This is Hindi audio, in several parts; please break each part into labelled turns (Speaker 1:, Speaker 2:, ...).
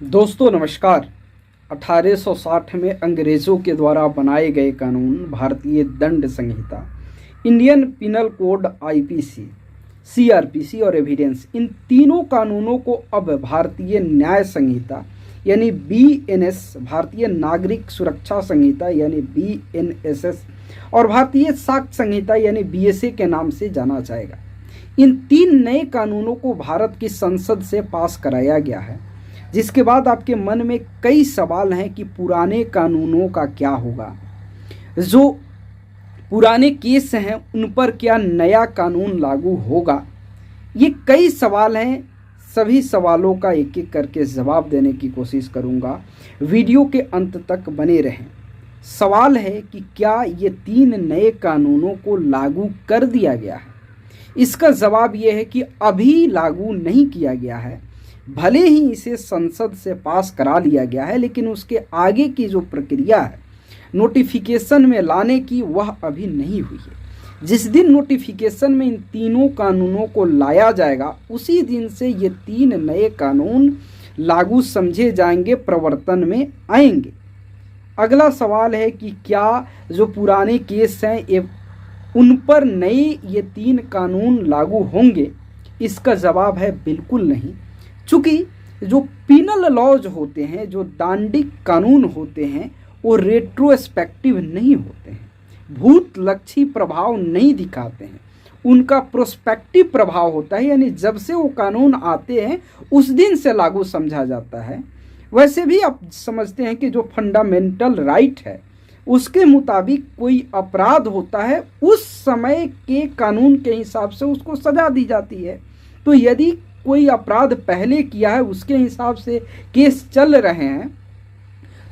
Speaker 1: दोस्तों नमस्कार। 1860 में अंग्रेज़ों के द्वारा बनाए गए कानून भारतीय दंड संहिता, Indian penal code IPC, CrPC और एविडेंस, इन तीनों कानूनों को अब भारतीय न्याय संहिता यानी बीएनएस, भारतीय नागरिक सुरक्षा संहिता यानी बीएनएसएस और भारतीय साक्ष्य संहिता यानी बीएसए के नाम से जाना जाएगा। इन तीन नए कानूनों को भारत की संसद से पास कराया गया है, जिसके बाद आपके मन में कई सवाल हैं कि पुराने कानूनों का क्या होगा। जो पुराने केस हैं उन पर क्या नया कानून लागू होगा। ये कई सवाल हैं। सभी सवालों का एक एक करके जवाब देने की कोशिश करूंगा। वीडियो के अंत तक बने रहें। सवाल है कि क्या ये तीन नए कानूनों को लागू कर दिया गया है। इसका जवाब ये है कि अभी लागू नहीं किया गया है। भले ही इसे संसद से पास करा लिया गया है, लेकिन उसके आगे की जो प्रक्रिया है नोटिफिकेशन में लाने की, वह अभी नहीं हुई है। जिस दिन नोटिफिकेशन में इन तीनों कानूनों को लाया जाएगा, उसी दिन से ये तीन नए कानून लागू समझे जाएंगे, प्रवर्तन में आएंगे। अगला सवाल है कि क्या जो पुराने केस हैं उन पर नए ये तीन कानून लागू होंगे। इसका जवाब है बिल्कुल नहीं। चूँकि जो पिनल लॉज होते हैं, जो दांडिक कानून होते हैं, वो रेट्रोस्पेक्टिव नहीं होते हैं, भूतलक्षी प्रभाव नहीं दिखाते हैं। उनका प्रोस्पेक्टिव प्रभाव होता है, यानी जब से वो कानून आते हैं उस दिन से लागू समझा जाता है। वैसे भी आप समझते हैं कि जो फंडामेंटल राइट है उसके मुताबिक कोई अपराध होता है, उस समय के कानून के हिसाब से उसको सजा दी जाती है। तो यदि कोई अपराध पहले किया है, उसके हिसाब से केस चल रहे हैं,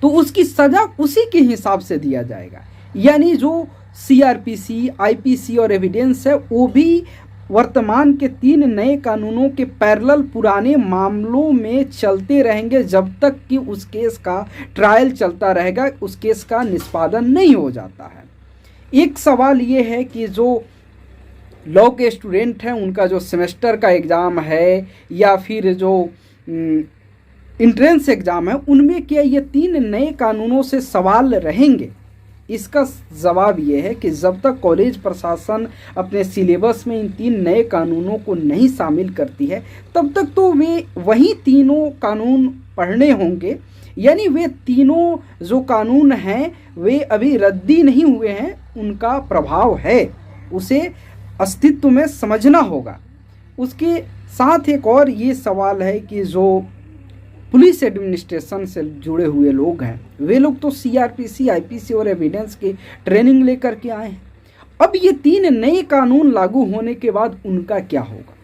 Speaker 1: तो उसकी सजा उसी के हिसाब से दिया जाएगा। यानी जो सीआरपीसी, आईपीसी और एविडेंस है, वो भी वर्तमान के तीन नए कानूनों के पैरेलल पुराने मामलों में चलते रहेंगे, जब तक कि उस केस का ट्रायल चलता रहेगा, उस केस का निष्पादन नहीं हो जाता है। एक सवाल ये है कि जो लॉ के स्टूडेंट हैं, उनका जो सेमेस्टर का एग्ज़ाम है या फिर जो इंट्रेंस एग्ज़ाम है, उनमें क्या ये तीन नए कानूनों से सवाल रहेंगे। इसका जवाब ये है कि जब तक कॉलेज प्रशासन अपने सिलेबस में इन तीन नए कानूनों को नहीं शामिल करती है, तब तक तो वे वही तीनों कानून पढ़ने होंगे। यानी वे तीनों जो कानून हैं वे अभी रद्दी नहीं हुए हैं, उनका प्रभाव है, उसे अस्तित्व में समझना होगा। उसके साथ एक और ये सवाल है कि जो पुलिस एडमिनिस्ट्रेशन से जुड़े हुए लोग हैं, वे लोग तो सीआरपीसी, आईपीसी और एविडेंस की ट्रेनिंग लेकर के आए हैं। अब ये तीन नए कानून लागू होने के बाद उनका क्या होगा।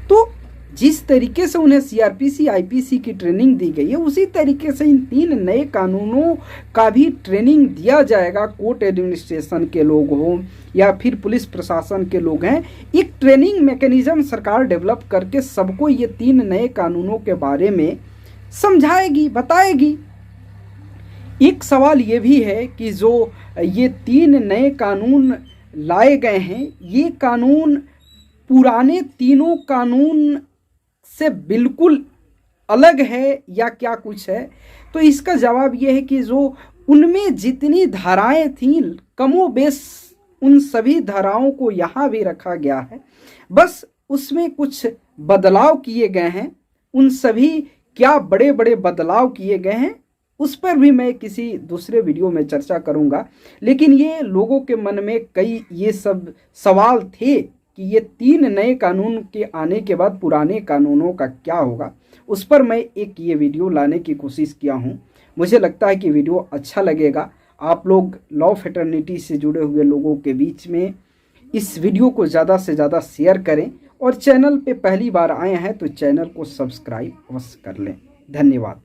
Speaker 1: तो जिस तरीके से उन्हें सीआरपीसी, आईपीसी की ट्रेनिंग दी गई है, उसी तरीके से इन तीन नए कानूनों का भी ट्रेनिंग दिया जाएगा। कोर्ट एडमिनिस्ट्रेशन के लोग हों या फिर पुलिस प्रशासन के लोग हैं, एक ट्रेनिंग मैकेनिज्म सरकार डेवलप करके सबको ये तीन नए कानूनों के बारे में समझाएगी, बताएगी। एक सवाल ये भी है कि जो ये तीन नए कानून लाए गए हैं, ये कानून पुराने तीनों कानून से बिल्कुल अलग है या क्या कुछ है। तो इसका जवाब ये है कि जो उनमें जितनी धाराएं थीं, कमोबेश उन सभी धाराओं को यहाँ भी रखा गया है, बस उसमें कुछ बदलाव किए गए हैं। उन सभी क्या बड़े बड़े बदलाव किए गए हैं, उस पर भी मैं किसी दूसरे वीडियो में चर्चा करूंगा। लेकिन ये लोगों के मन में कई ये सब सवाल थे कि ये तीन नए कानून के आने के बाद पुराने कानूनों का क्या होगा। उस पर मैं एक ये वीडियो लाने की कोशिश किया हूँ। मुझे लगता है कि वीडियो अच्छा लगेगा। आप लोग लॉ फ्रेटर्निटी से जुड़े हुए लोगों के बीच में इस वीडियो को ज़्यादा से ज़्यादा शेयर करें, और चैनल पे पहली बार आए हैं तो चैनल को सब्सक्राइब अवश्य कर लें। धन्यवाद।